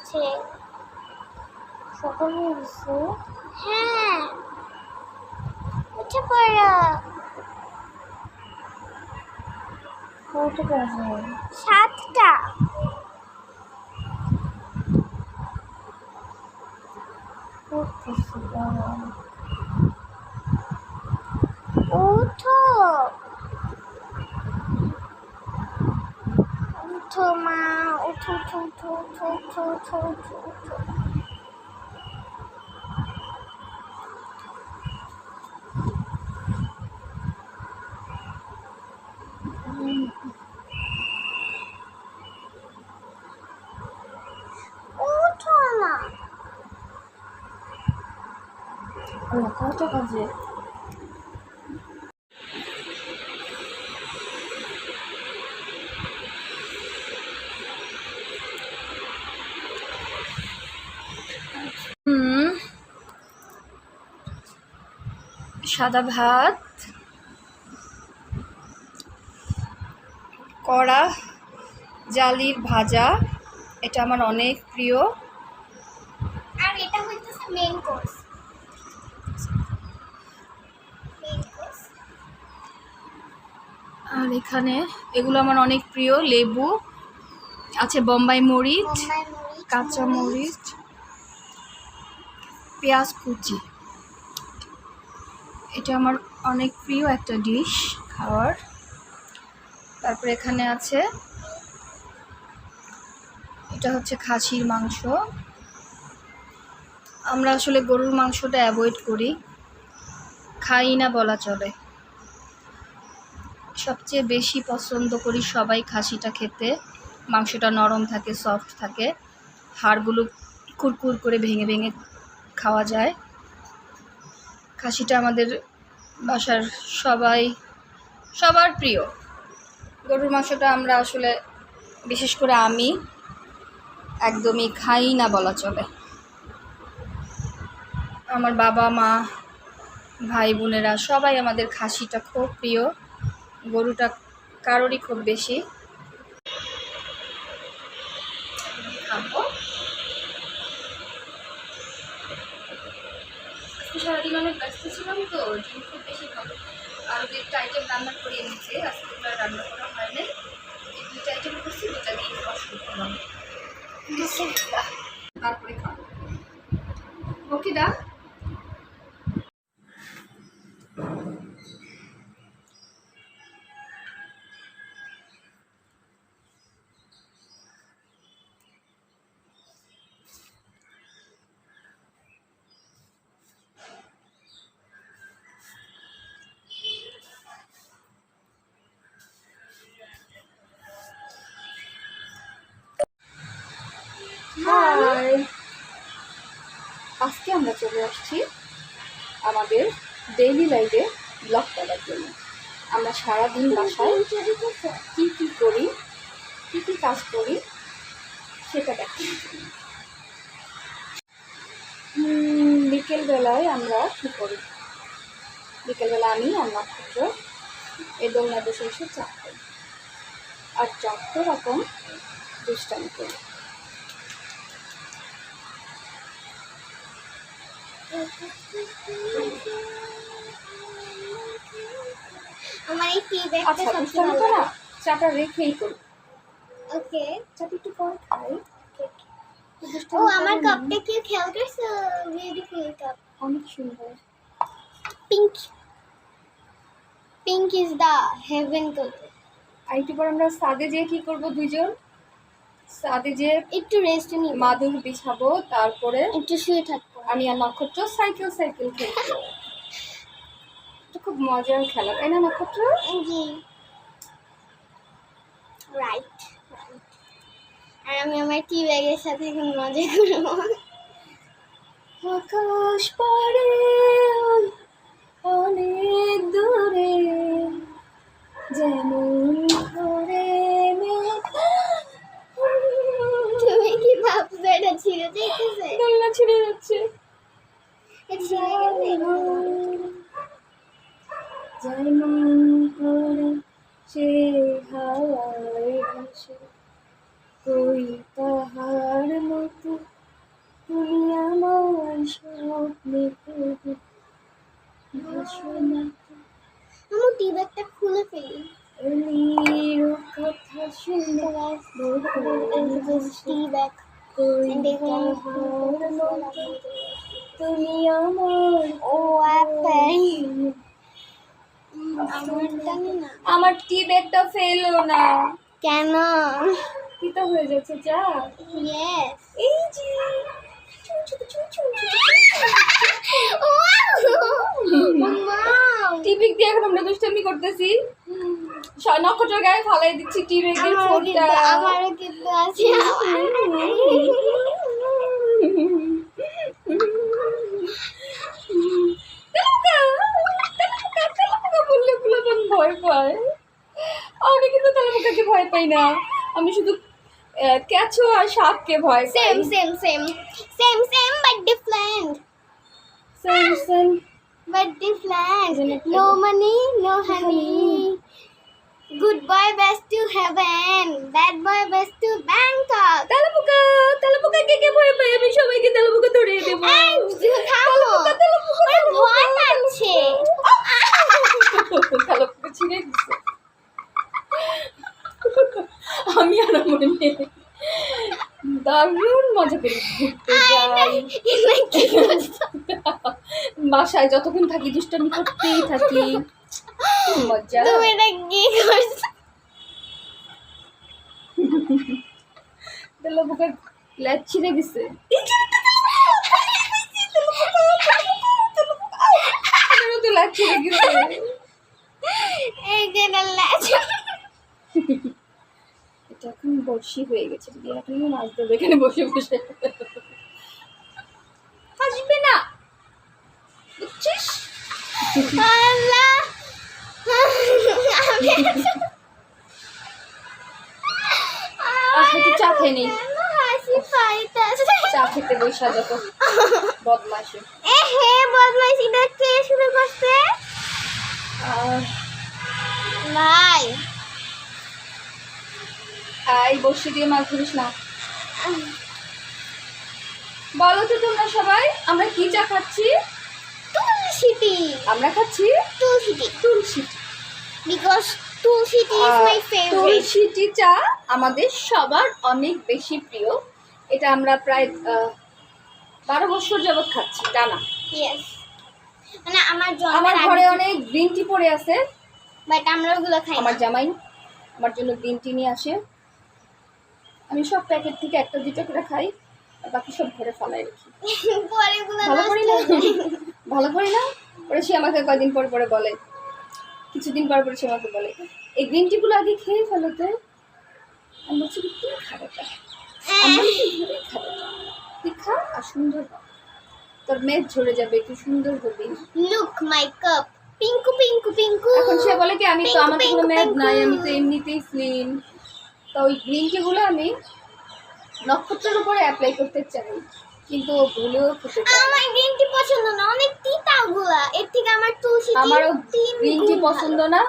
গেছে। সকাল হয়ে গেছে। হ্যাঁ, উঠে পড়ো। কয়টা বাজে? 7টা। উঠতেছি দাঁড়াও। উঠো উঠো মা, উঠো উঠো উঠো উঠো উঠো উঠো উঠো উঠো। উঠো না। কয়টা বাজে? সাদা ভাত, কড়া জালির ভাজা, এটা আমার অনেক প্রিয়। আর এটা হইতেছে মেইন কোর্স। আর এখানে এগুলো আমার অনেক প্রিয়। লেবু আছে, বোম্বাই মরিচ, কাঁচা মরিচ, পেঁয়াজ কুচি। এটা আমার অনেক প্রিয় একটা ডিশ খাওয়ার। তারপরে এখানে আছে, এটা হচ্ছে খাসির মাংস। আমরা আসলে গরুর মাংসটা অ্যাভয়েড করি, খাই না বলা চলে। সবচেয়ে বেশি পছন্দ করি সবাই খাসিটা খেতে। মাংসটা নরম থাকে, সফট থাকে, হাড়গুলো কুরকুর করে ভেঙে ভেঙে খাওয়া যায়। খাসিটা আমাদের বাসার সবার প্রিয়। গরুর মাংসটা আমরা আসলে, বিশেষ করে আমি, একদমই খাই না বলা চলে। আমার বাবা মা ভাই বোনেরা সবাই আমাদের খাসিটা খুব প্রিয়, গরুটা কারোরই খুব বেশি। খাবো সারাদিন অনেক ব্যস্ত ছিলাম, তো খুব বেশি খাবো। আরও 2টা আইটেম রান্না করে এনেছে, আজকে রান্না করা হয়নি। এই 2টা আইটেম করছি, 2টা দিয়ে অসুবিধা। তারপরে খাবো। ওকে দা। হাই, আজকে আমরা চলে আসছি আমাদের ডেইলি লাইফে ব্লগ করার জন্য। আমরা সারাদিন বাসায় কী কী করি, কী কী কাজ করি, সেটা দেখানোর জন্য। বিকেলবেলায় আমরা কী করি? বিকেলবেলা আমি আর নক্ষত্র এই দোলনা বসে এসে চা করি আর যত রকম দুষ্টামি করি। আমার এই টি ব্যাগটা আচ্ছা, সবচেয়ে দুষ্টামি ভালো করা লাগে। চাটা রেখেই করি। ওকে। চাটা একটু পরে খাই। ও আমার কাপটা কি খেয়াল করছো? বিউটিফুল কাপ, অনেক সুন্দর। Pink. Pink is the heaven colour. আর একটু পর আমরা ছাদে যেয়ে কি করবো? দুইজন ছাদে যেয়ে একটু রেস্ট নিই, মাদুর বিছাবো, তারপরে একটু শুয়ে থাকবো। আমি আর নক্ষত্র সাইকেল খেলবো। এটা খুব মজার খেলা, তাই না নক্ষত্র? জি, রাইট। আর আমি আমার টি ব্যাগের সাথে এখন মজা করবো। আকাশ পাড়ে অনেক দূরে, যেমন করে তুমি কি ভাবছো এটা ছিঁড়ে যাইতেছে? দোলনা ছিঁড়ে যাচ্ছে। এটা ছিঁড়ে গেছে। যেমন করে সে হাওয়ায় ভাসে, কই তাহার মতো তুমি আমার স্বপ্নে কবু ভাসো না। আমার টি ব্যাগটা খুলে ফেলি। অলির কথা শুনে টি ব্যাগ তুমি আমার ও অ্যাপেল আমারটা না আমার টি ব্যাগটা ফেলো না, কেন? তিতা হয়ে যাচ্ছে চা। ইয়েস এই যে টি ব্যাগ দিয়ে এখন আমরা দুষ্টামি করতেছি, নক্ষত্র গায়ে ফালাই দিচ্ছি টি ব্যাগের ফোনটা। আমারও কিন্তু আছে বললে পুলাপান ভয় পায়, আমি কিন্তু তেলাপোকাকে ভয় পাই না, আমি শুধু কেঁচো আর সাপকে ভয় পাই। Same but different same but different no money no honey good boy best to heaven bad boy best to Bangkok তেলাপোকা কে কে ভয় পায়, আমি সবাইকে তেলাপোকা ধরিয়ে দেবো। এই থামো ওরে ভয় পাচ্ছে তেলাপোকা ছিঁড়ে দিচ্ছে, আমি আর আমার মেয়ে দারুণ মজা করি, ঘুরতে যাই, কি করছো? বাসায় যতক্ষণ থাকি দুষ্টামি করতেই থাকি, মজা। তুমি এটা কি করছো? তেলাপোকার লেজ ছিঁড়ে গেছে, আমারও তো লেজ ছিঁড়ে গেছে। এই যে ল্যাচ এটা এখন বড়শি হয়ে গেছে, দিয়ে এখন মাছ ধরবে এখানে বসে বসে, হাসবে না বুঝছিস? আল্লাহ আমি একটু চা খেয়ে নিই, হাসি পাইতাছে চা খেতে বৈশা যত বদমাশি। এ হে বদমাইশিটা কে শুরু করছে? ভাই এই বড়শি দিয়ে মাছ ধরিস না। বলো তো তোমরা সবাই আমরা কি চা খাচ্ছি? তুলসী টি আমরা খাচ্ছি tulsi tea tulsi because tulsi tea is my favourite tulsi tea চা আমাদের সবার অনেক বেশি প্রিয়, এটা আমরা প্রায় 12 বছর যাবত খাচ্ছি টানা। ইয়েস মানে আমার আমার ঘরে অনেক গ্রিন টি পড়ে আছে, বাট আমরা ওগুলো খাই আমার জামাই আমার জন্য গ্রিন টি নিয়ে আসে, আমি সব প্যাকেট থেকে একটা দুটো করে খাই, আর বাকি সব ঘরে ফালাই রাখি। পরে গুলো ভালো করি না ভালো করি না পরে সে আমাকে কয়দিন পর পরে বলে, কিছুদিন পর পরে সে আমাকে বলে এই গ্রিন টি গুলো আগে খেয়ে ফেলোতে। আমি বলছি কি খাবারটা তুই খা আর সুন্দর হ, তোর মেদ ঝরে যাবে, তুই সুন্দর হবি। Look my cup Pinku Pinku Pinku এখন সে বলে কি আমি তো পিঙ্কু, আমার তো কোনো পিঙ্কু, মেদ নাই, পিঙ্কু। আমি তো এমনিতেই স্লিম, তো ওই গ্রিন টি গুলো আমি নক্ষত্রের উপরে অ্যাপ্লাই করতে চাই, কিন্তু ও ভুলেও খেতে চায় না। আমার গ্রিন টি পছন্দ না, অনেক তিতা ওগুলা, এর থেকে আমার তুলসী টি আমারও গ্রিন টি পছন্দ না,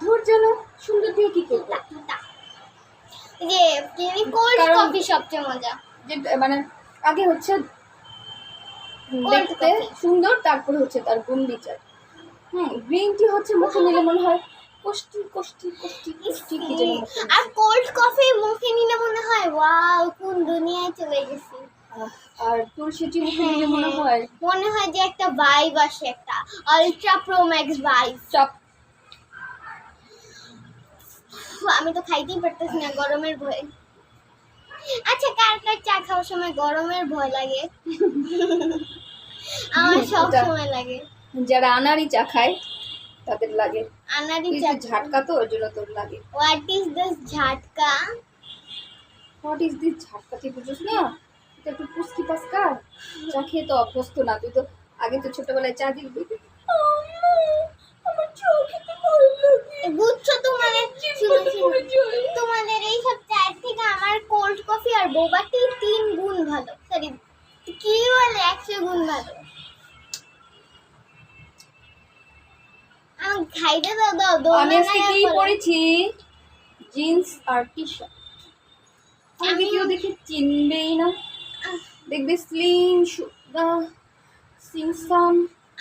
ধৈর্য না, সুন্দর দিয়ে কি করবো? যে কোল্ড কারণ- কফি সবচেয়ে মজা। যে মানে আগে হচ্ছে Cold দেখতে coffee। সুন্দর, তারপরে হচ্ছে তার গুণ বিচার। গ্রিন টি হচ্ছে মুখে নিলে মনে হয় কষ্টি কষ্টি কষ্টি কষ্টি কি যেন মনে হয়। আর কোল্ড কফি মুখে নিলে মনে হয় ওয়াও কোন দুনিয়ায় চলে গেছি। আর তুলসী টি মুখে নিলে মনে হয় মনে হয় যে একটা ভাইব আসে, একটা আলট্রা প্রো ম্যাক্স ভাইব। চাপ। আমি তো খাইতেই পারতেছি না গরমের ভয়ে। আচ্ছা কার কার চা খাওয়ার সময় গরমের ভয় লাগে? আমার সব এটা- সময় লাগে। যারা আনারি চা খায় তাদের লাগে, আনারি তুই চা। তো ঝাটকা তো ওর জন্য তোর লাগে। হোয়াট ইজ দিস ঝাটকা? হোয়াট ইজ দিস ঝাটকা? তুই বুঝিস না, এটা একটু পুস্কি পাস্কা চা খেয়ে তো অভ্যস্ত না, তুই তো আগে তো ছোটবেলায় চা দিবি আমার চা খেতে ভালো লাগে। বুঝছো তোমাদের তোমাদের এইসব চায়ের থেকে আমার কোল্ড কফি আর বোবা টি 3 গুণ ভালো। সরি কি বলে 100 গুণ ভালো। আমি খাইতে দাও দাও আমি আজকে কি পরেছি? জিন্স আর টি শার্ট। আমি কেউ দেখে চিনবেই না। দেখবে স্লিং সিংসাম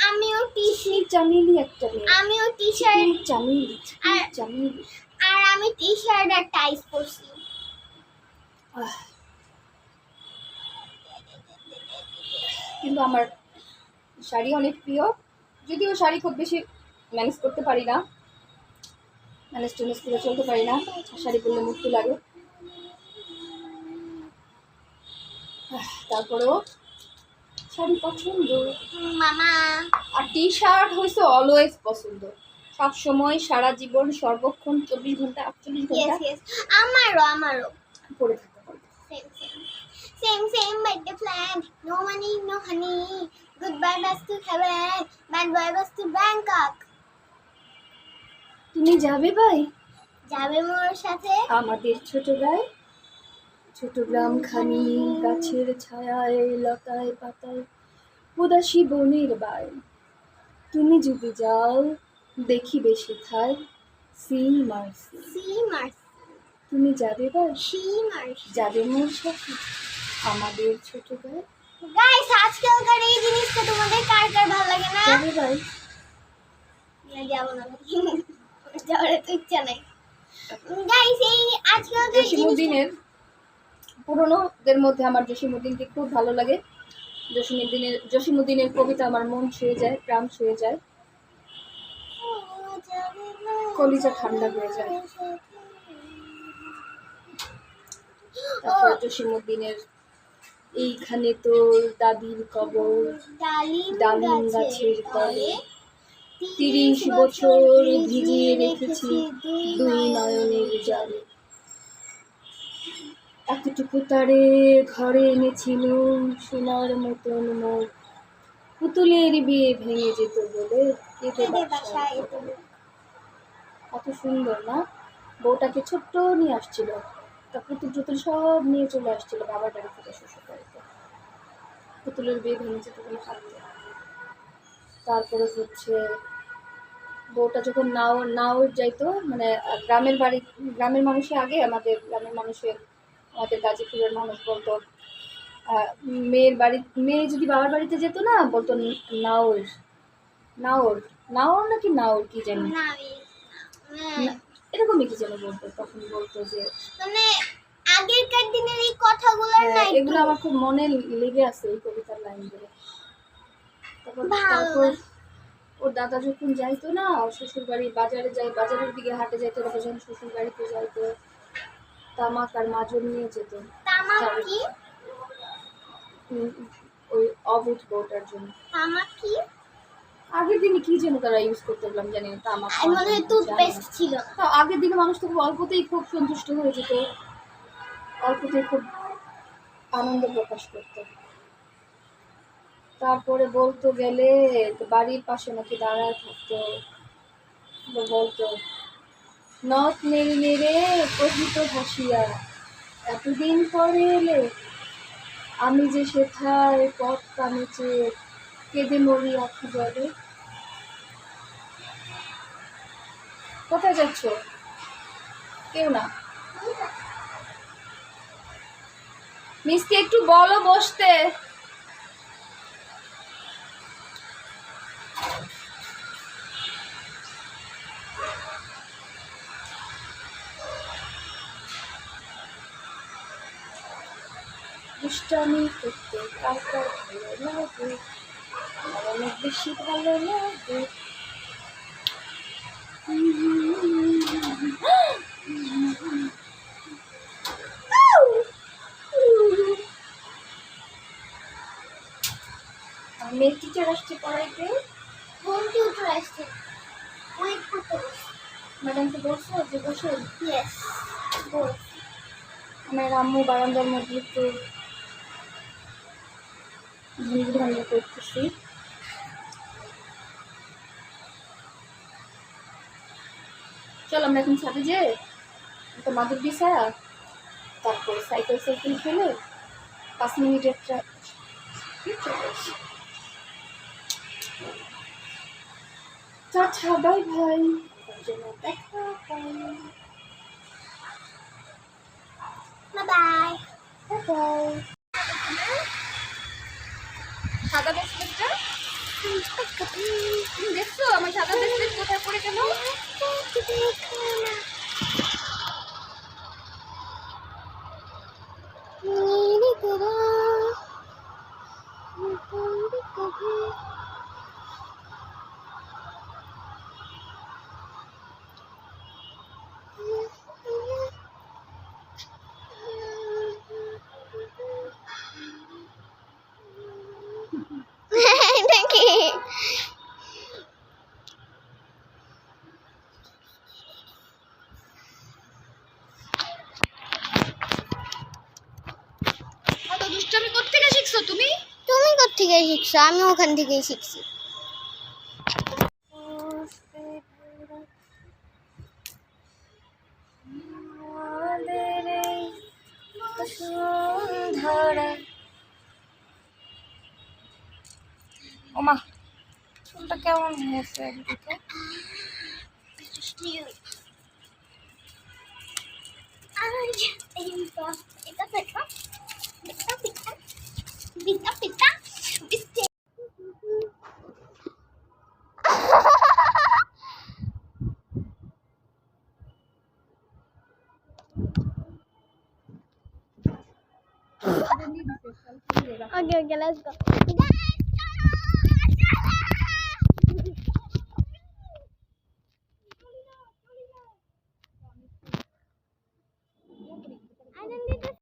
আমিও টি-শার্ট চামিলি একটা মেয়ে আমিও টি-শার্ট চামিলি আর- চামিলি আর আমি টি-শার্ট আর টাইস পরছি। কিন্তু আমার শাড়ি অনেক প্রিয়, যদিও শাড়ি খুব বেশি ম্যানেজ করতে পারি না, ম্যানেজ ট্যানেজ করে চলতে পারি না, শাড়ি পরলে মুক্তি লাগে। তারপরেও শাড়ি পছন্দ, মামা আর টি শার্ট হয়েছে অলওয়েজ পছন্দ, সব সময় সারা জীবন সর্বক্ষণ 24 ঘন্টা 48 ঘন্টা ইয়েস ইয়েস আমারও পরে থাকতে পারবে। same but the plan, no money no honey, goodbye bus to heaven, bad boy bus to Bangkok। তুমি যাবে ভাই যাবে মোর সাথে আমাদের ছোট গায়ে, ছোট গ্রাম খানি গাছের ছায়ায় লতায় পাতায় উদাসী বনের বাই, তুমি যদি যাও দেখিবে সেথায় সি মার্সি। সি মার্স তুমি যাবে ভাই সি মার্স। যাবে মোর সাথে আমাদের ছোট গায়ে, গাইস আজকালকার এই জিনিসটা তোমাদের কার কার ভালো লাগে না? যাবে ভাই না যাবো না যাওয়ার তো ইচ্ছা নাই। গাইস এই আজকালকার জসিমুদ্দিনের পুরনোদের মধ্যে আমার জসিমুদ্দিনকে খুব ভালো লাগে। জসিমুদ্দিনের কবিতা আমার মন ছুঁয়ে যায়, প্রাণ ছুঁয়ে যায়, কলিজা ঠান্ডা হয়ে যায়। তারপর জসিমুদ্দিনের এইখানে তোর দাদির কবর, ডালিম গাছের তলে 30 বছর ভিজিয়ে রেখেছি দুই নয়নের জলে, এতটুকু তারে ঘরে এনেছিল সোনার মতন মোর, পুতুলের বিয়ে ভেঙে যেত বলে কেঁদে বাসায় এলো। কত সুন্দর না, বউটাকে ছোট্ট নিয়ে আসছিল, তা পুতুল টুতুল সব নিয়ে চলে আসছিল বাবার বাড়ি থেকে শ্বশুর বাড়িতে, পুতুলের বিয়ে ভেঙে যেত বলে ভাবতে। তারপরে হচ্ছে বউটা যখন নাও যাইতো, মানে গ্রামের মানুষের আগে আমাদের গ্রামের মানুষের, আমাদের গাজীপুরের মানুষ বলতো মেয়ে যদি বাবার বাড়িতে যেত না বলতো নাওর নাওর নাওর নাকি নাওর কি জানি এরকমই কি যেন বলতো, তখন বলতো যে মানে আগেরকার দিনের এই কথাগুলো না এগুলো আমার খুব মনে লেগে আছে এই কবিতার লাইনগুলো। তারপর ওর দাদা যখন যাইতো না শ্বশুর বাড়ি বাজারের দিকে হাটে যাইতো, যখন শ্বশুর বাড়িতে যাইতো তামাক আর মাজন নিয়ে যেত, তামাক কি? ওই অবুধ বউটার জন্য। তামাক কি? আগের দিনে কি যেন তারা ইউজ করতে বললাম জানি না, তামাক মনে হয় টুথপেস্ট ছিল। তো আগের দিনে মানুষ তো খুব অল্পতেই খুব সন্তুষ্ট হয়ে যেত, অল্পতেই খুব আনন্দ প্রকাশ করতো। তারপরে বলতো গেলে বাড়ির পাশে নাকি দাঁড়ায় থাকতো, বলতো নথ নেড়ে নেড়ে কহিত হাসিয়া এতদিন পরে এলে, আমি যে সেথায় পথ কামেছে কেঁদে মরি আঁখি জলে। কোথায় যাচ্ছ? কেউ না, মিষ্টি একটু বলো বসতে। দুষ্টামি করতে কার কার ভালো লাগে, আমার অনেক বেশি ভালো লাগে। মেয়ে টিচার আসছে পড়াইতে, হোম টিউটর আসছে, ওয়েট করতে বসে। ম্যাডামকে বলছো যে বসে? Yes boss. আমার আম্মু বারান্দার মধ্যে একটু ধান্না করতেছি। চল আমরা এখন ছাদে যে একটা মাদুর বিছায়া তারপর সাইকেল খেলে 5 মিনিট একটা টাটা বাই বাই, দেখা পাই, বাই বাই। Bye bye. সাদা ব্রেসলেটটা তুমি দেখছো আমার সাদা ব্রেসলেট কোথায় পড়ে গেল? দেখি এত দুষ্টামি কোত্থেকে শিখছো তুমি? তুমি কোত্থেকে শিখছো? আমি ওখান থেকেই শিখছি। ওমা চুলটা কেমন হয়েছে একদিকে? Okay, let's go.